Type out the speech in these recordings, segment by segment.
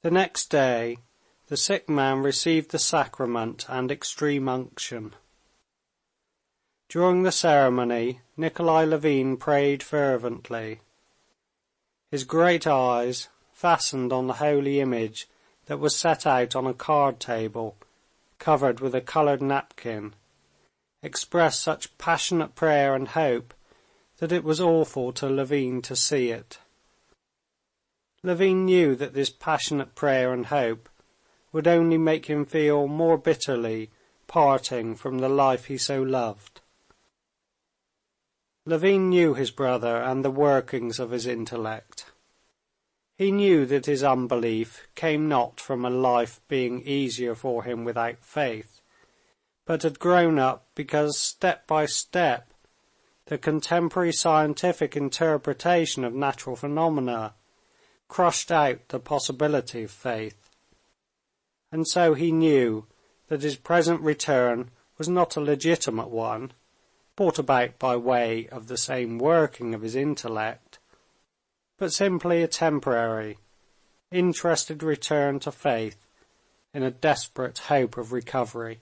The next day the sick man received the sacrament and extreme unction. During the ceremony Nikolay Levin prayed fervently. His great eyes, fastened on the holy image that was set out on a card table covered with a coloured napkin, expressed such passionate prayer and hope that it was awful to Levin to see it. Levin knew that this passionate prayer and hope would only make him feel more bitterly parting from the life he so loved. Levin knew his brother and the workings of his intellect. He knew that his unbelief came not from a life being easier for him without faith, but had grown up because step by step the contemporary scientific interpretation of natural phenomena crushed out the possibility of faith. And so he knew that his present return was not a legitimate one, brought about by way of the same working of his intellect, but simply a temporary, interested return to faith in a desperate hope of recovery.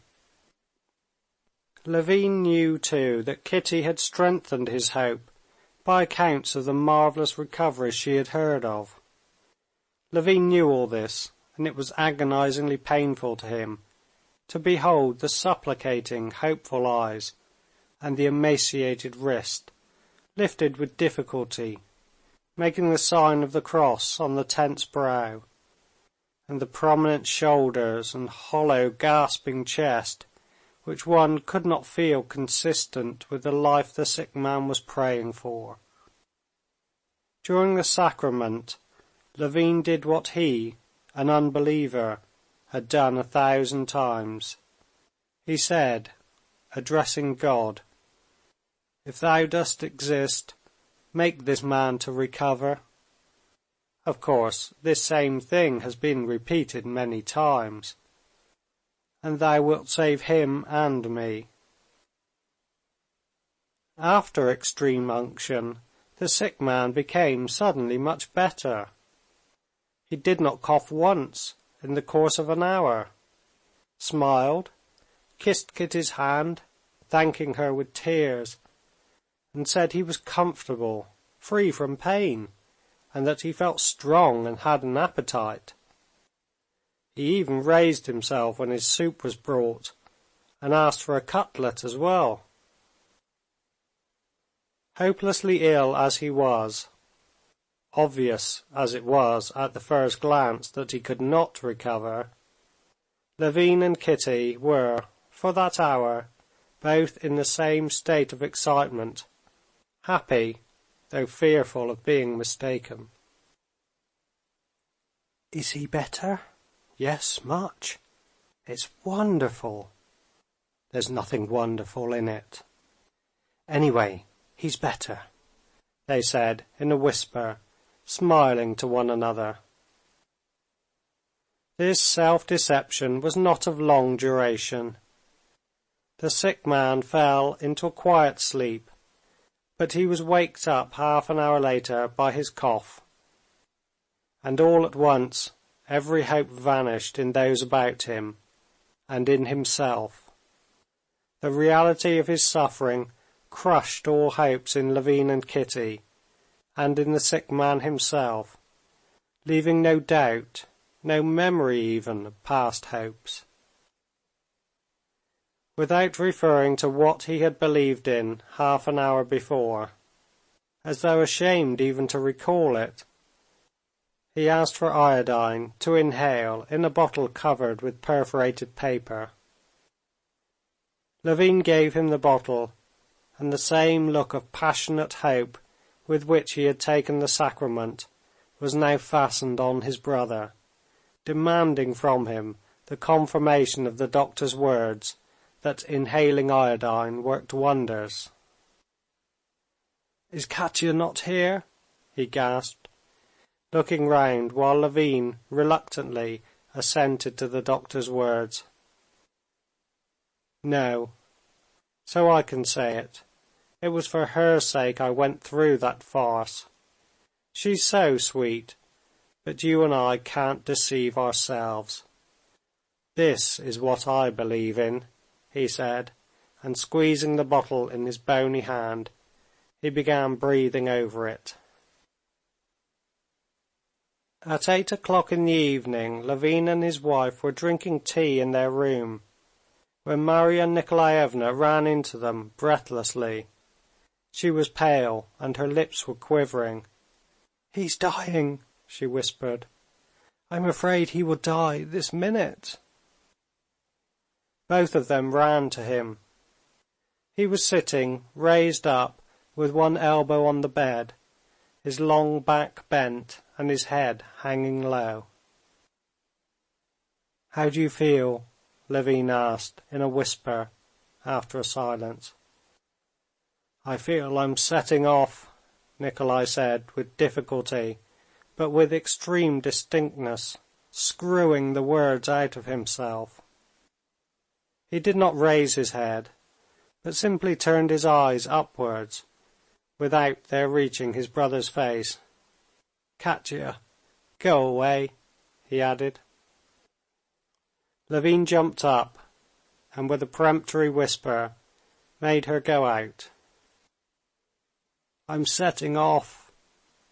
Levin knew too that Kitty had strengthened his hope by accounts of the marvelous recoveries she had heard of. Levin knew all this, and it was agonizingly painful to him to behold the supplicating, hopeful eyes and the emaciated wrist, lifted with difficulty, making the sign of the cross on the tense brow, and the prominent shoulders and hollow, gasping chest, which one could not feel consistent with the life the sick man was praying for. During the sacrament, Levin did what he, an unbeliever, had done 1,000 times. He said, addressing God, "If thou dost exist, make this man to recover." Of course, this same thing has been repeated many times. "And thou wilt save him and me." After extreme unction, the sick man became suddenly much better. He did not cough once in the course of an hour, smiled, kissed Kitty's hand, thanking her with tears, and said he was comfortable, free from pain, and that he felt strong and had an appetite. He even raised himself when his soup was brought, and asked for a cutlet as well. Hopelessly ill as he was, obvious as it was at the first glance that he could not recover, Levin and Kitty were, for that hour, both in the same state of excitement, happy, though fearful of being mistaken. "Is he better?" "Yes, much." "It's wonderful." "There's nothing wonderful in it." "Anyway, he's better," they said in a whisper, smiling to one another. This self-deception was not of long duration. The sick man fell into a quiet sleep, but he was waked up half an hour later by his cough, and all at once every hope vanished in those about him and in himself. The reality of his suffering crushed all hopes in Levin and Kitty, and in the sick man himself, leaving no doubt, no memory even of past hopes. Without referring to what he had believed in half an hour before, as though ashamed even to recall it, he asked for iodine to inhale in a bottle covered with perforated paper. Levin gave him the bottle, and the same look of passionate hope with which he had taken the sacrament was now fastened on his brother, demanding from him the confirmation of the doctor's words that inhaling iodine worked wonders. "Is Katya not here?" he gasped, looking round while Levin reluctantly assented to the doctor's words. "No, so I can say it. It was for her sake I went through that farce. She's so sweet, but you and I can't deceive ourselves. This is what I believe in," he said, and squeezing the bottle in his bony hand, he began breathing over it. At 8 o'clock in the evening, Levin and his wife were drinking tea in their room, when Marya Nikolaevna ran into them breathlessly. She was pale, and her lips were quivering. "He's dying," she whispered. "I'm afraid he will die this minute." Both of them ran to him. He was sitting, raised up, with one elbow on the bed, his long back bent and his head hanging low. "How do you feel?" Levin asked in a whisper, after a silence. "I feel I'm setting off," Nikolay said with difficulty, but with extreme distinctness, screwing the words out of himself. He did not raise his head, but simply turned his eyes upwards, without their reaching his brother's face. "Katya, go away," he added. Levin jumped up, and with a peremptory whisper made her go out. "I'm setting off,"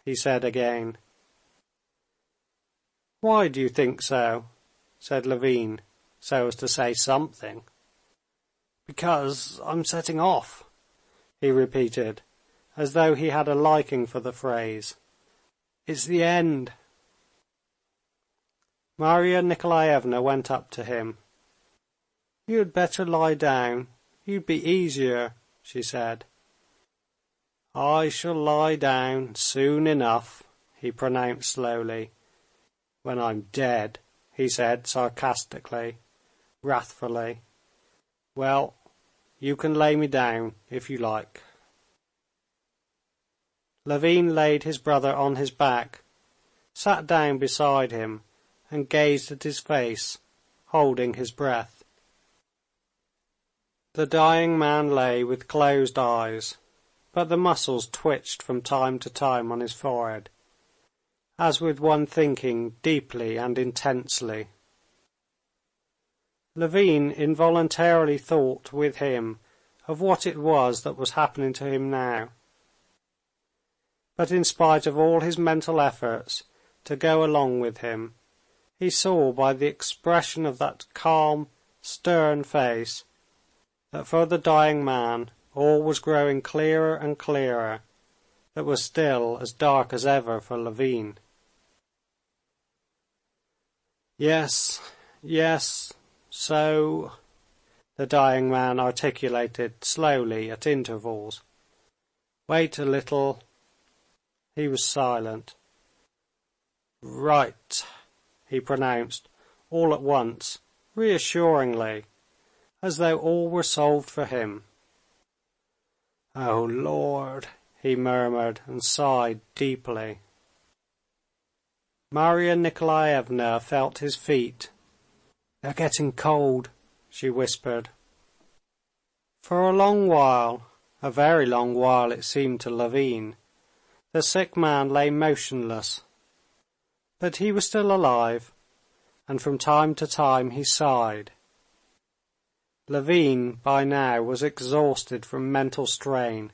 he said again. "Why do you think so?" said Levin, so as to say something. "Because I'm setting off," he repeated, as though he had a liking for the phrase. "It's the end." Marya Nikolaevna went up to him. "You had better lie down. You'd be easier," she said. "I shall lie down soon enough," he pronounced slowly. "When I'm dead," he said sarcastically, wrathfully. "Well, you can lay me down if you like." Levin laid his brother on his back, sat down beside him, and gazed at his face, holding his breath. The dying man lay with closed eyes, but the muscles twitched from time to time on his forehead, as with one thinking deeply and intensely. Levin involuntarily thought with him of what it was that was happening to him now. But in spite of all his mental efforts to go along with him, he saw by the expression of that calm, stern face that for the dying man all was growing clearer and clearer, that was still as dark as ever for Levin. "Yes, yes, so," the dying man articulated slowly at intervals. "Wait a little." He was silent. "Right," he pronounced all at once, reassuringly, as though all were solved for him. "Oh, Lord!" he murmured and sighed deeply. Marya Nikolaevna felt his feet. "They're getting cold," she whispered. For a long while, a very long while it seemed to Levin, the sick man lay motionless, but he was still alive, and from time to time he sighed. Levin by now was exhausted from mental strain.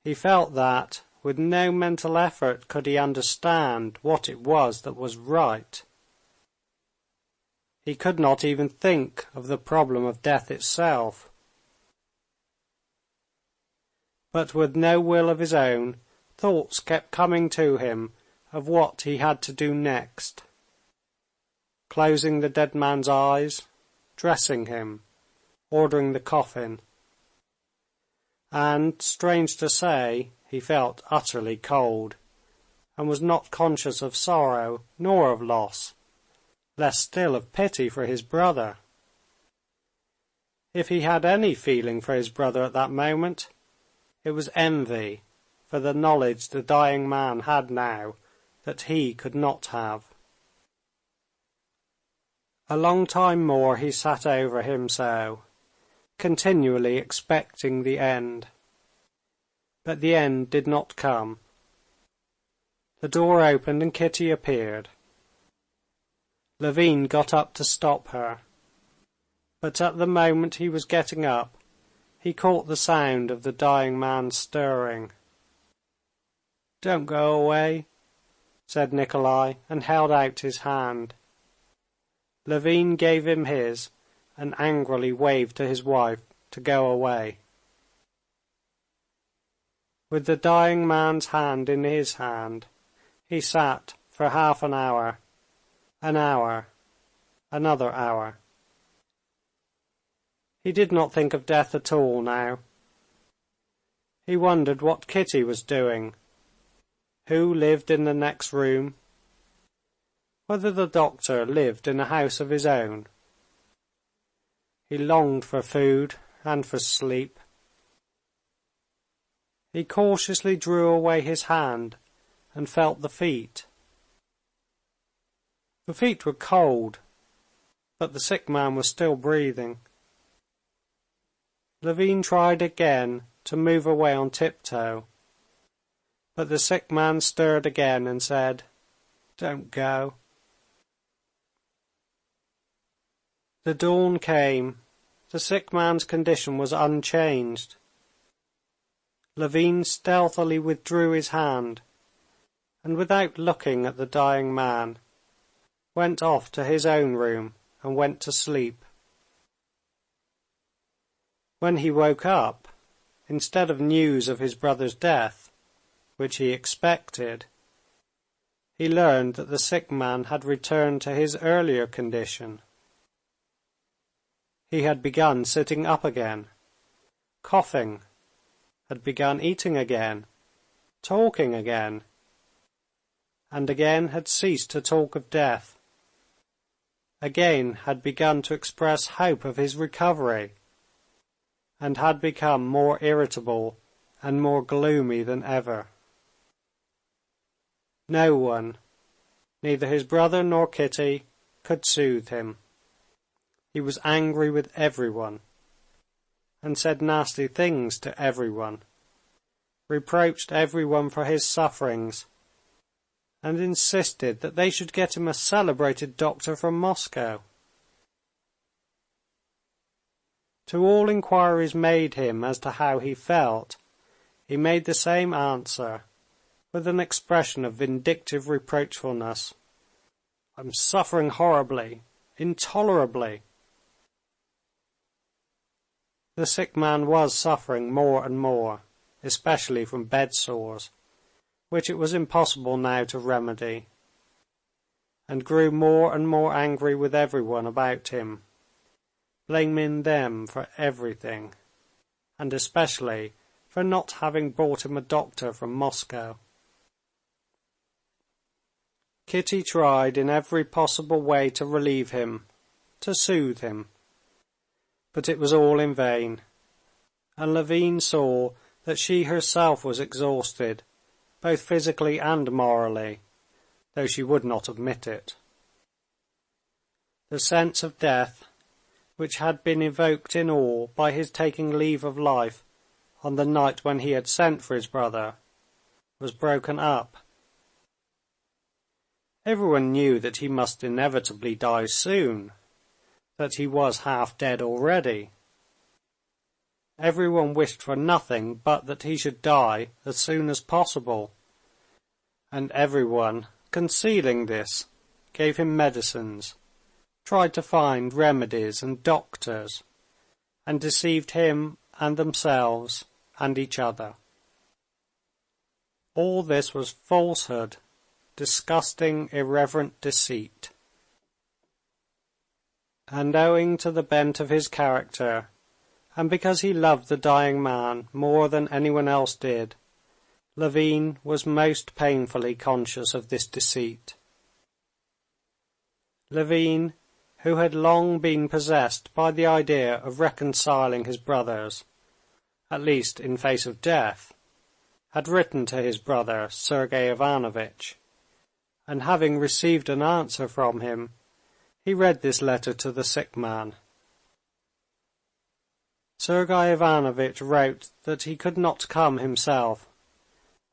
He felt that with no mental effort could he understand what it was that was right. He could not even think of the problem of death itself. But with no will of his own, thoughts kept coming to him of what he had to do next. Closing the dead man's eyes, dressing him, ordering the coffin. And, strange to say, he felt utterly cold, and was not conscious of sorrow nor of loss, less still of pity for his brother. If he had any feeling for his brother at that moment, it was envy for the knowledge the dying man had now that he could not have. A long time more he sat over him so, continually expecting the end. But the end did not come. The door opened and Kitty appeared. Levin got up to stop her, but at the moment he was getting up, he caught the sound of the dying man stirring. "Don't go away," said Nikolay, and held out his hand. Levin gave him his, and angrily waved to his wife to go away. With the dying man's hand in his hand, he sat for half an hour, another hour. He did not think of death at all now. He wondered what Kitty was doing, who lived in the next room, whether the doctor lived in a house of his own. He longed for food and for sleep. He cautiously drew away his hand and felt the feet. The feet were cold, but the sick man was still breathing. Levin tried again to move away on tiptoe, but the sick man stirred again and said, "Don't go." The dawn came. The sick man's condition was unchanged. Levin stealthily withdrew his hand, and without looking at the dying man, went off to his own room and went to sleep. When he woke up, instead of news of his brother's death, which he expected, he learned that the sick man had returned to his earlier condition. He had begun sitting up again, coughing, had begun eating again, talking again, and again had ceased to talk of death, again had begun to express hope of his recovery, and had become more irritable and more gloomy than ever. No one, neither his brother nor Kitty, could soothe him. He was angry with everyone, and said nasty things to everyone, reproached everyone for his sufferings, and insisted that they should get him a celebrated doctor from Moscow. To all inquiries made him as to how he felt, he made the same answer, with an expression of vindictive reproachfulness. "I'm suffering horribly, intolerably." The sick man was suffering more and more, especially from bed sores, which it was impossible now to remedy, and grew more and more angry with everyone about him, blaming them for everything, and especially for not having brought him a doctor from Moscow. Kitty tried in every possible way to relieve him, to soothe him, but it was all in vain, and Levin saw that she herself was exhausted, both physically and morally, though she would not admit it. The sense of death, which had been evoked in all by his taking leave of life on the night when he had sent for his brother, was broken up. Everyone knew that he must inevitably die soon, that he was half dead already. Everyone wished for nothing but that he should die as soon as possible, and everyone, concealing this, gave him medicines, tried to find remedies and doctors, and deceived him and themselves and each other. All this was falsehood, disgusting, irreverent deceit. And owing to the bent of his character, and because he loved the dying man more than anyone else did, Levin was most painfully conscious of this deceit. Levin, who had long been possessed by the idea of reconciling his brothers, at least in face of death, had written to his brother Sergey Ivanovitch, and having received an answer from him, he read this letter to the sick man. Sergey Ivanovitch wrote that he could not come himself,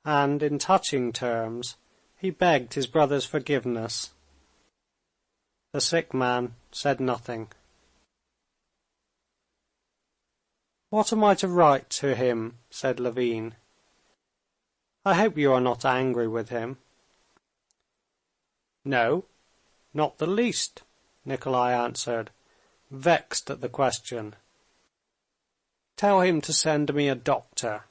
and in touching terms he begged his brother's forgiveness. The sick man said nothing. "What am I to write to him?" said Levin. "I hope you are not angry with him." "No, not the least," Nikolay answered, vexed at the question. "Tell him to send me a doctor."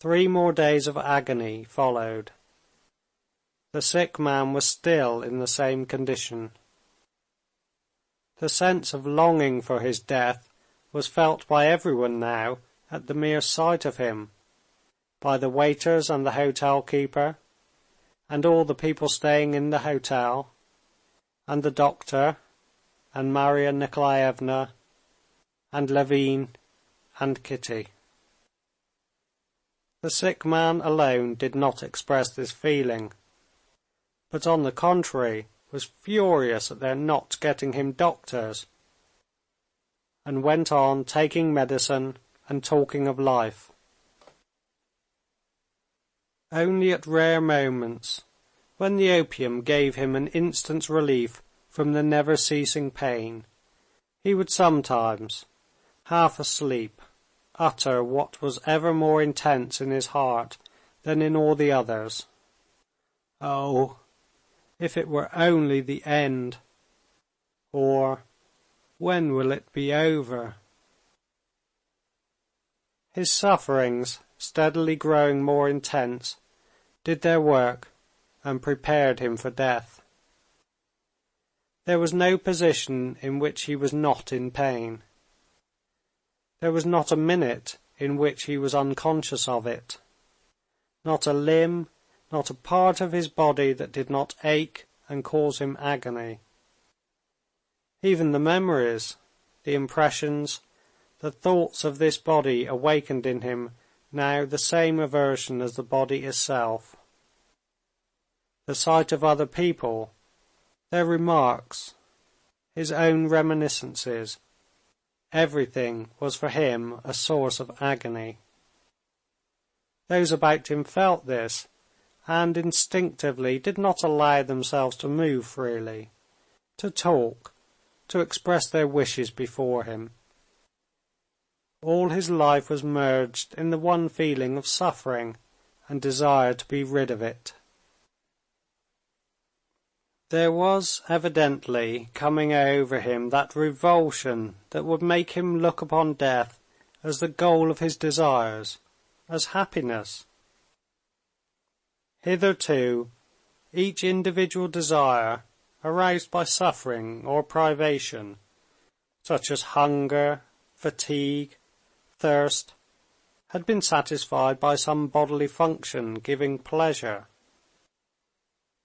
3 more days of agony followed. The sick man was still in the same condition. The sense of longing for his death was felt by everyone now at the mere sight of him, by the waiters and the hotel keeper, and all the people staying in the hotel, and the doctor, and Marya Nikolaevna, and Levin, and Kitty. The sick man alone did not express this feeling, but on the contrary was furious at their not getting him doctors, and went on taking medicine and talking of life. Only at rare moments, when the opium gave him an instant's relief from the never-ceasing pain, he would sometimes, half asleep, utter what was ever more intense in his heart than in all the others. "Oh, if it were only the end!" Or, "When will it be over?" His sufferings, steadily growing more intense, did their work and prepared him for death. There was no position in which he was not in pain. There was not a minute in which he was unconscious of it, not a limb, not a part of his body that did not ache and cause him agony. Even the memories, the impressions, the thoughts of this body awakened in him now the same aversion as the body itself. The sight of other people, their remarks, his own reminiscences, everything was for him a source of agony. Those about him felt this, and instinctively did not allow themselves to move freely, to talk, to express their wishes before him. All his life was merged in the one feeling of suffering and desire to be rid of it. There was evidently coming over him that revulsion that would make him look upon death as the goal of his desires, as happiness. Hitherto, each individual desire, aroused by suffering or privation, such as hunger, fatigue, thirst, had been satisfied by some bodily function giving pleasure.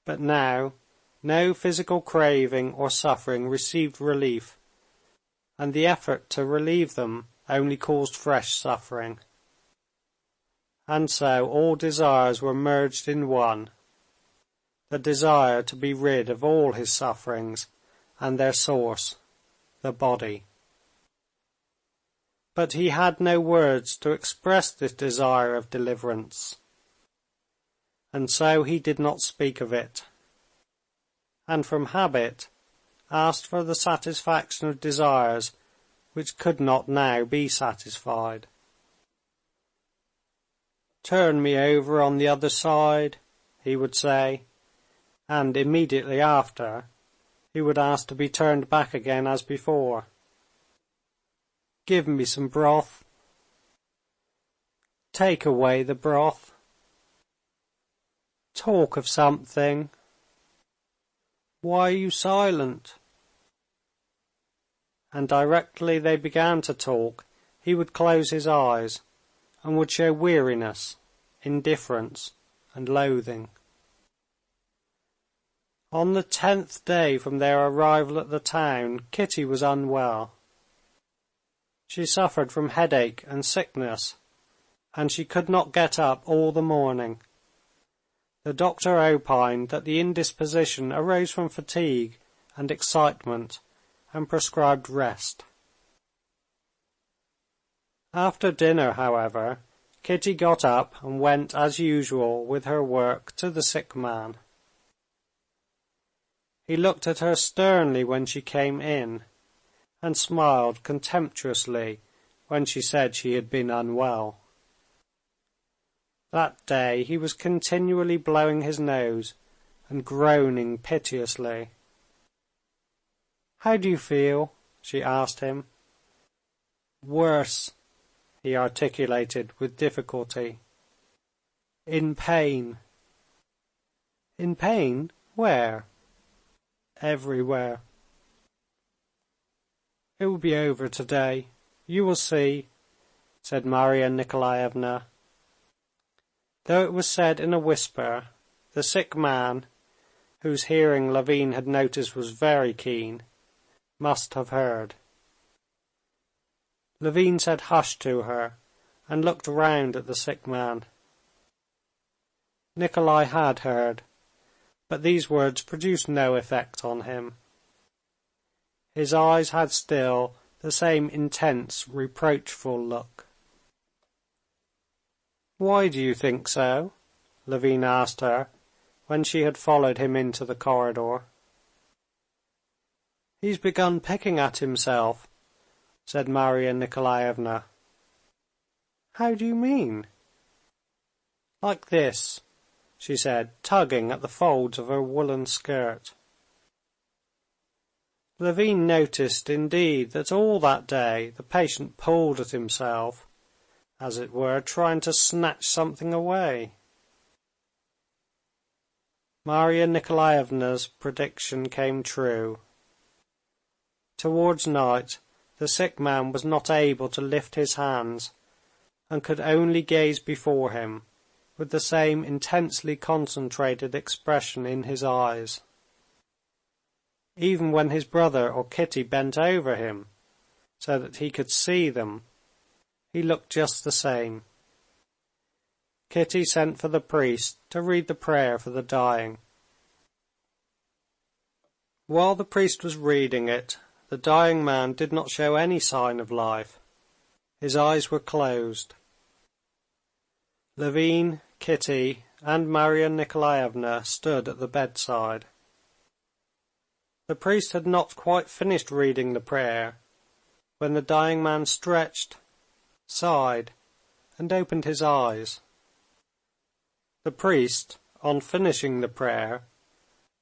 But now, no physical craving or suffering received relief, and the effort to relieve them only caused fresh suffering. And so all desires were merged in one, the desire to be rid of all his sufferings and their source, the body. But he had no words to express this desire of deliverance, and so he did not speak of it, and from habit asked for the satisfaction of desires which could not now be satisfied. "Turn me over on the other side," he would say, and immediately after he would ask to be turned back again as before. "Give me some broth." "Take away the broth." "Talk of something." "Why are you silent?" And directly they began to talk, he would close his eyes, and would show weariness, indifference, and loathing. On the 10th day from their arrival at the town, Kitty was unwell. She suffered from headache and sickness, and she could not get up all the morning. The doctor opined that the indisposition arose from fatigue and excitement, and prescribed rest. After dinner, however, Kitty got up and went as usual with her work to the sick man. He looked at her sternly when she came in, and smiled contemptuously when she said she had been unwell. That day he was continually blowing his nose and groaning piteously. "How do you feel?" she asked him. "Worse," he articulated with difficulty. "In pain." "In pain? Where?" "Everywhere." "It will be over today. You will see," said Marya Nikolaevna. Though it was said in a whisper, the sick man, whose hearing Levin had noticed was very keen, must have heard. Levin said hush to her and looked round at the sick man. Nikolay had heard, but these words produced no effect on him. His eyes had still the same intense, reproachful look. "Why do you think so?" Levin asked her, when she had followed him into the corridor. "He's begun picking at himself," said Marya Nikolaevna. "How do you mean?" "Like this," she said, tugging at the folds of her woolen skirt. Levin noticed indeed that all that day the patient pulled at himself, as it were, trying to snatch something away. Marya Nikolaevna's prediction came true. Towards night the sick man was not able to lift his hands, and could only gaze before him with the same intensely concentrated expression in his eyes. Even when his brother or Kitty bent over him, so that he could see them, he looked just the same. Kitty sent for the priest to read the prayer for the dying. While the priest was reading it, the dying man did not show any sign of life. His eyes were closed. Levin, Kitty, and Marya Nikolaevna stood at the bedside. The priest had not quite finished reading the prayer when the dying man stretched, sighed, and opened his eyes. The priest, on finishing the prayer,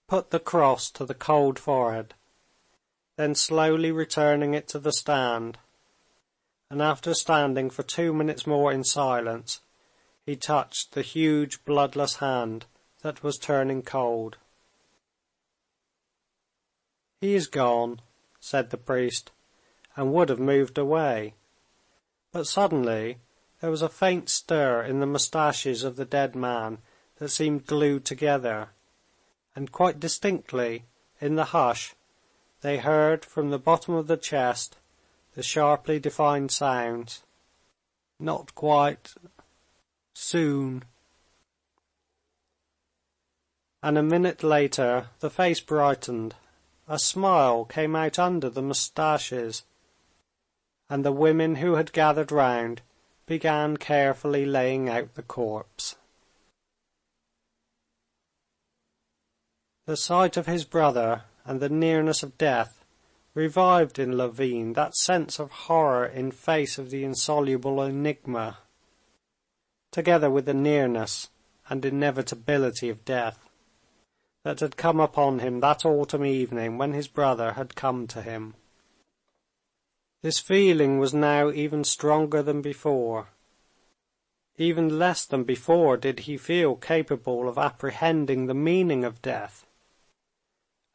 put the cross to the cold forehead, then slowly returning it to the stand, and after standing for 2 minutes more in silence, he touched the huge bloodless hand that was turning cold. "He is gone," said the priest, and would have moved away. But suddenly there was a faint stir in the moustaches of the dead man that seemed glued together, and quite distinctly, in the hush, they heard from the bottom of the chest the sharply defined sounds, "Not quite, soon." And a minute later the face brightened, a smile came out under the moustaches, and the women who had gathered round began carefully laying out the corpse. The sight of his brother and the nearness of death revived in Levin that sense of horror in face of the insoluble enigma, together with the nearness and inevitability of death, that had come upon him that autumn evening when his brother had come to him. This feeling was now even stronger than before. Even less than before did he feel capable of apprehending the meaning of death,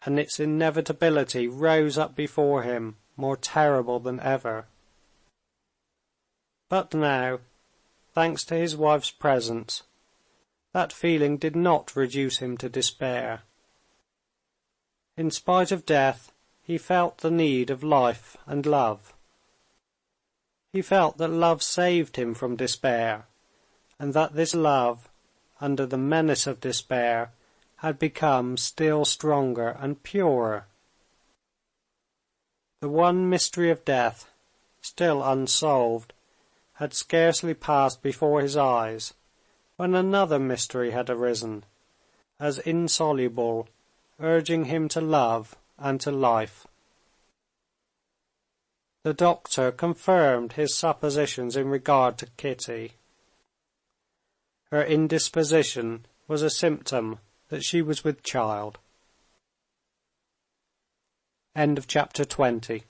and its inevitability rose up before him more terrible than ever. But now, thanks to his wife's presence, that feeling did not reduce him to despair. In spite of death, he felt the need of life and love. He felt that love saved him from despair, and that this love, under the menace of despair, had become still stronger and purer. The one mystery of death, still unsolved, had scarcely passed before his eyes when another mystery had arisen, as insoluble, urging him to love and to life. The doctor confirmed his suppositions in regard to Kitty. Her indisposition was a symptom that she was with child. End of chapter 20.